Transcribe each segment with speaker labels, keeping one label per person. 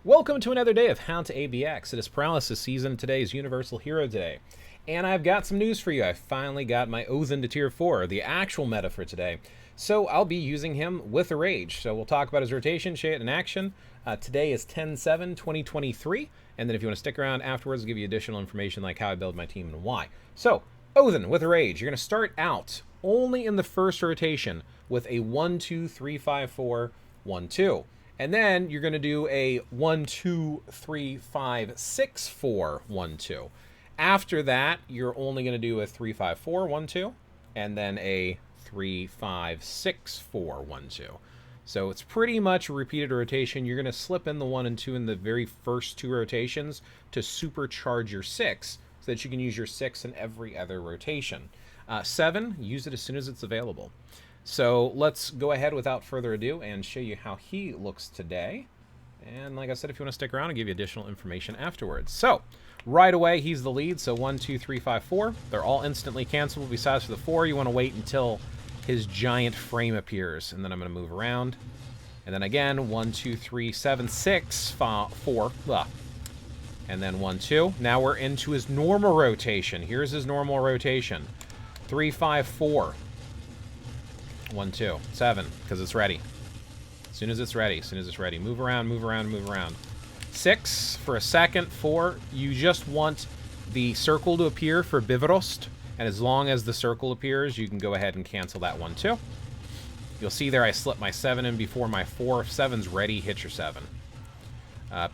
Speaker 1: Welcome to another day of How to ABX. It is Paralysis season. Today is Universal Hero Day. And I've got some news for you. I finally got my Odin to tier 4, the actual meta for today. So I'll be using him with a rage. So we'll talk about his rotation, show it in action. Today is 10/7/2023. And then if you want to stick around afterwards, I'll give you additional information like how I build my team and why. So, Odin with a rage. You're going to start out only in the first rotation with a 1-2-3-5-4-1-2. And then you're going to do a 1-2-3-5-6-4-1-2. After that, you're only going to do a 3-5-4-1-2, and then a 3-5-6-4-1-2. So it's pretty much a repeated rotation. You're going to slip in the 1 and 2 in the very first two rotations to supercharge your 6, so that you can use your 6 in every other rotation. 7, use it as soon as it's available. So let's go ahead without further ado and show you how he looks today. And like I said, if you want to stick around, I'll give you additional information afterwards. So right away, he's the lead. So 1, 2, 3, 5, 4. They're all instantly cancelable. Besides for the 4, you want to wait until his giant frame appears. And then I'm going to move around. And then again, 1, 2, 3, 7, 6, 5, 4. Blah. And then 1, 2. Now we're into his normal rotation. Here's his normal rotation. 3, 5, 4. 1, 2, 7, because it's ready. As soon as it's ready, Move around, move around, move around. 6 for a second. 4, you just want the circle to appear for Bivrost, and as long as the circle appears, you can go ahead and cancel that 1, 2. You'll see there I slipped my 7 in before my 4. If 7's ready, hit your 7.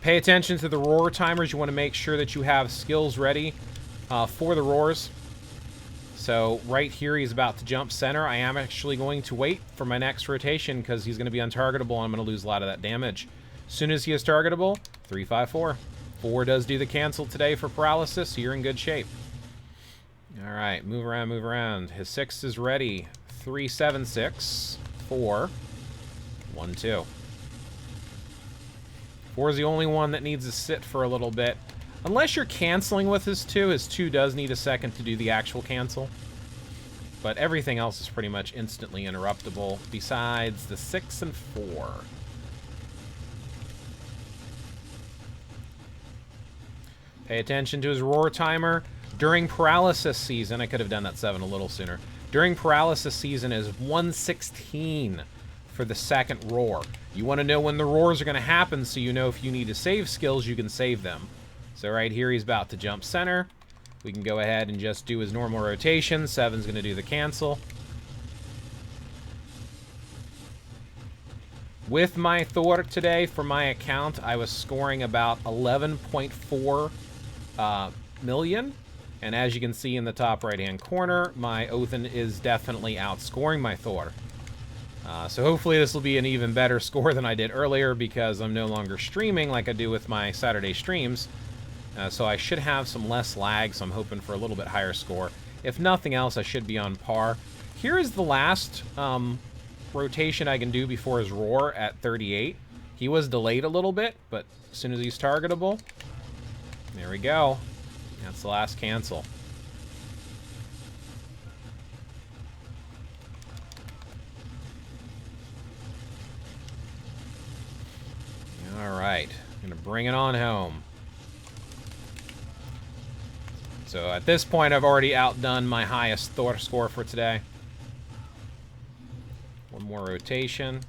Speaker 1: Pay attention to the roar timers. You want to make sure that you have skills ready for the roars. So right here, he's about to jump center. I am actually going to wait for my next rotation because he's going to be untargetable and I'm going to lose a lot of that damage. As soon as he is targetable, 3, 5, 4. 4 does do the cancel today for paralysis, so you're in good shape. All right, move around, move around. His 6 is ready. 3, 7, 6, 4, 1, 2. 4 is the only one that needs to sit for a little bit. Unless you're canceling with his 2 does need a second to do the actual cancel. But everything else is pretty much instantly interruptible, besides the 6 and 4. Pay attention to his roar timer. During paralysis season, I could have done that 7 a little sooner. During paralysis season is 1:16 for the second roar. You want to know when the roars are going to happen so you know if you need to save skills, you can save them. So right here, he's about to jump center. We can go ahead and just do his normal rotation. 7's going to do the cancel. With my Thor today, for my account, I was scoring about 11.4 million. And as you can see in the top right-hand corner, my Odin is definitely outscoring my Thor. So hopefully this will be an even better score than I did earlier because I'm no longer streaming like I do with my Saturday streams. So I should have some less lag, so I'm hoping for a little bit higher score. If nothing else, I should be on par. Here is the last rotation I can do before his roar at 38. He was delayed a little bit, but as soon as he's targetable, there we go. That's the last cancel. All right, I'm gonna bring it on home. So at this point, I've already outdone my highest Thor score for today. One more rotation.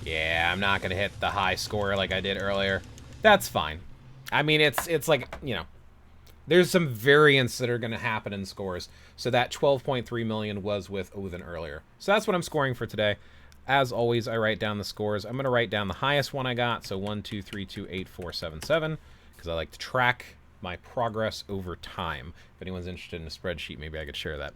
Speaker 1: Yeah, I'm not going to hit the high score like I did earlier. That's fine. I mean, it's like, you know, there's some variance that are going to happen in scores. So that 12.3 million was with Odin earlier. So that's what I'm scoring for today. As always, I write down the scores. I'm going to write down the highest one I got, so 1, 2, 3, 2, 8, 4, 7, 7, because I like to track my progress over time. If anyone's interested in a spreadsheet, maybe I could share that.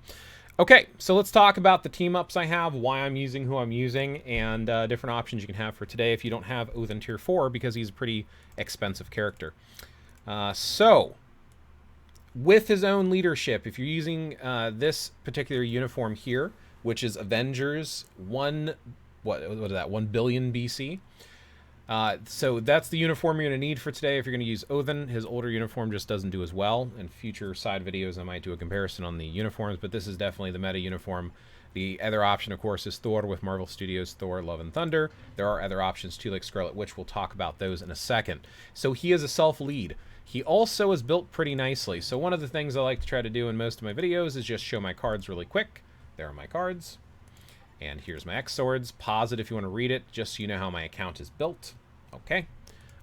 Speaker 1: Okay, so let's talk about the team-ups I have, why I'm using who I'm using, and different options you can have for today if you don't have Odin Tier 4, because he's a pretty expensive character. So, with his own leadership, if you're using this particular uniform here, which is Avengers 1 billion BC. So that's the uniform you're going to need for today if you're going to use Odin. His older uniform just doesn't do as well. In future side videos, I might do a comparison on the uniforms, but this is definitely the meta uniform The other option, of course, is Thor with Marvel Studios' Thor Love and Thunder. There are other options too, like Scarlet Witch. We'll talk about those in a second. So he is a self-lead. He also is built pretty nicely. So one of the things I like to try to do in most of my videos is just show my cards really quick. There are my cards. And here's my X swords. Pause it if you want to read it, just so you know how my account is built. Okay.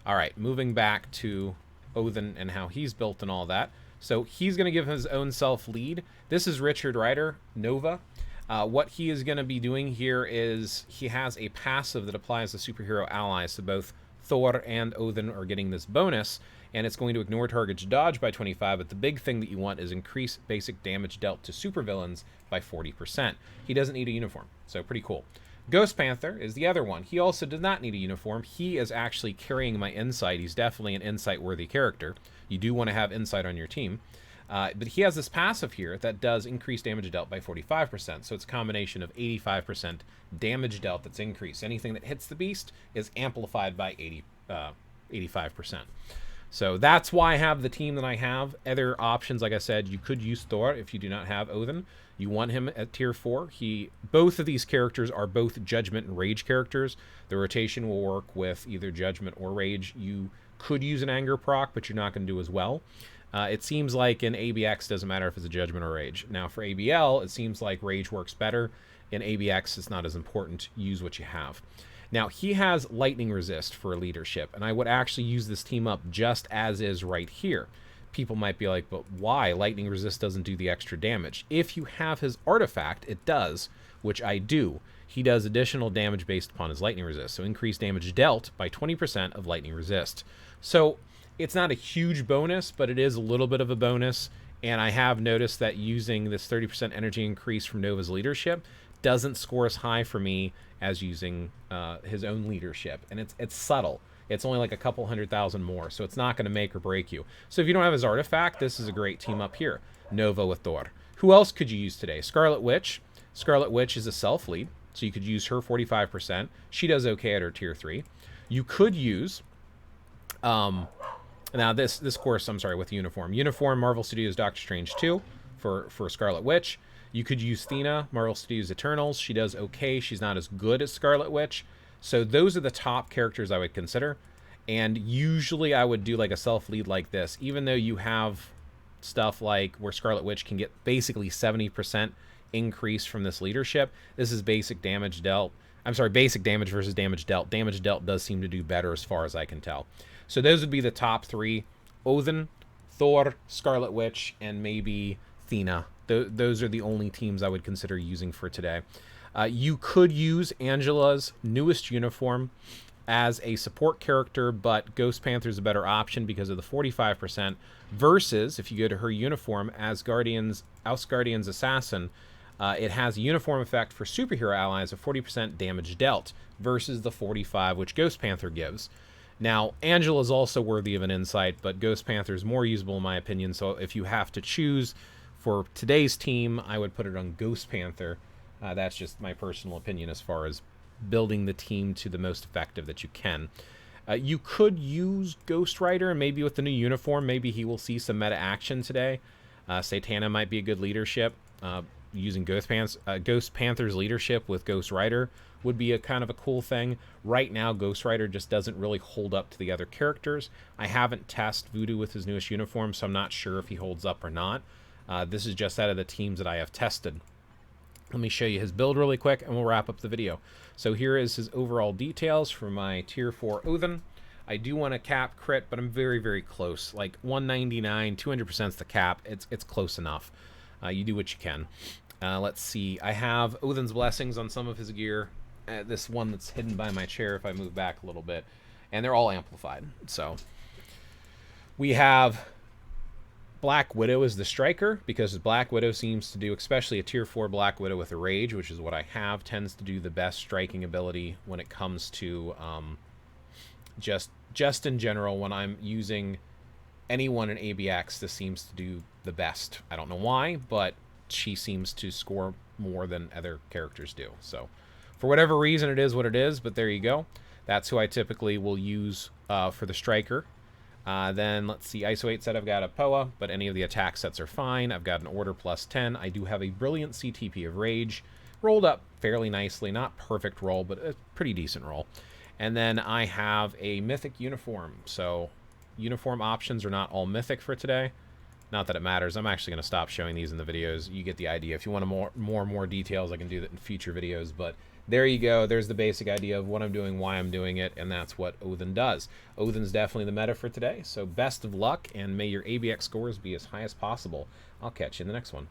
Speaker 1: All right, moving back to Odin and how he's built and all that. So he's going to give his own self-lead. This is Richard Rider, Nova. What he is going to be doing here is he has a passive that applies to superhero allies. So both Thor and Odin are getting this bonus, and it's going to ignore target's dodge by 25, but the big thing that you want is increase basic damage dealt to supervillains by 40%. He doesn't need a uniform, so pretty cool. Ghost Panther is the other one. He also does not need a uniform. He is actually carrying my insight. He's definitely an insight-worthy character. You do want to have insight on your team. But he has this passive here that does increase damage dealt by 45%. So it's a combination of 85% damage dealt that's increased. Anything that hits the beast is amplified by 85%. So that's why I have the team that I have. Other options, like I said, you could use Thor if you do not have Odin. You want him at tier 4. Both of these characters are both Judgment and Rage characters. The rotation will work with either Judgment or Rage. You could use an Anger proc, but you're not going to do as well. It seems like in ABX, doesn't matter if it's a Judgment or Rage. Now for ABL, it seems like Rage works better. In ABX, it's not as important. Use what you have. Now, he has Lightning Resist for leadership, and I would actually use this team up just as is right here. People might be like, but why? Lightning Resist doesn't do the extra damage. If you have his artifact, it does, which I do. He does additional damage based upon his Lightning Resist, so increased damage dealt by 20% of Lightning Resist. So it's not a huge bonus, but it is a little bit of a bonus, and I have noticed that using this 30% energy increase from Nova's leadership doesn't score as high for me as using his own leadership, and it's subtle. It's only like a couple 100,000 more, so it's not going to make or break you. So if you don't have his artifact, this is a great team up here. Nova with Thor. Who else could you use today? Scarlet Witch. Scarlet Witch is a self-lead, so you could use her 45%. She does okay at her tier 3. You could use... now this course, I'm sorry, with uniform. Uniform, Marvel Studios Doctor Strange 2 for Scarlet Witch. You could use Thena, Marvel Studios Eternals. She does okay. She's not as good as Scarlet Witch. So those are the top characters I would consider. And usually I would do like a self-lead like this, even though you have stuff like where Scarlet Witch can get basically 70% increase from this leadership. This is basic damage dealt. I'm sorry, basic damage versus damage dealt. Damage dealt does seem to do better as far as I can tell. So those would be the top 3. Odin, Thor, Scarlet Witch, and maybe Thena. Those are the only teams I would consider using for today. You could use Angela's newest uniform as a support character, but Ghost Panther is a better option because of the 45%, versus if you go to her uniform as Asgardian's Assassin, it has a uniform effect for superhero allies of 40% damage dealt versus the 45 which Ghost Panther gives. Now, Angela is also worthy of an insight, but Ghost Panther is more usable in my opinion, so if you have to choose for today's team, I would put it on Ghost Panther. That's just my personal opinion as far as building the team to the most effective that you can. You could use Ghost Rider, maybe with the new uniform. Maybe he will see some meta action today. Satana might be a good leadership. Using Ghost Panther's leadership with Ghost Rider would be a kind of a cool thing. Right now, Ghost Rider just doesn't really hold up to the other characters. I haven't tested Voodoo with his newest uniform, so I'm not sure if he holds up or not. This is just out of the teams that I have tested. Let me show you his build really quick, and we'll wrap up the video. So here is his overall details for my Tier 4 Odin. I do want to cap crit, but I'm very, very close. Like 199, 200% is the cap. It's close enough. You do what you can. Let's see. I have Odin's Blessings on some of his gear. This one that's hidden by my chair if I move back a little bit. And they're all amplified. So we have Black Widow as the striker, because Black Widow seems to do, especially a tier 4 Black Widow with a rage, which is what I have, tends to do the best striking ability when it comes to just in general. When I'm using anyone in ABX, this seems to do the best. I don't know why, but she seems to score more than other characters do. So for whatever reason, it is what it is, but there you go. That's who I typically will use for the striker. Then let's see, ISO 8 set, I've got a POA, but any of the attack sets are fine. I've got an order plus 10. I do have a brilliant CTP of Rage, Rolled up fairly nicely. Not perfect roll, but a pretty decent roll. And then I have a mythic uniform. So uniform options are not all mythic for today. Not that it matters. I'm actually going to stop showing these in the videos. You get the idea. If you want more details, I can do that in future videos. But there you go. There's the basic idea of what I'm doing, why I'm doing it, and that's what Odin does. Odin's definitely the meta for today. So best of luck, and may your ABX scores be as high as possible. I'll catch you in the next one.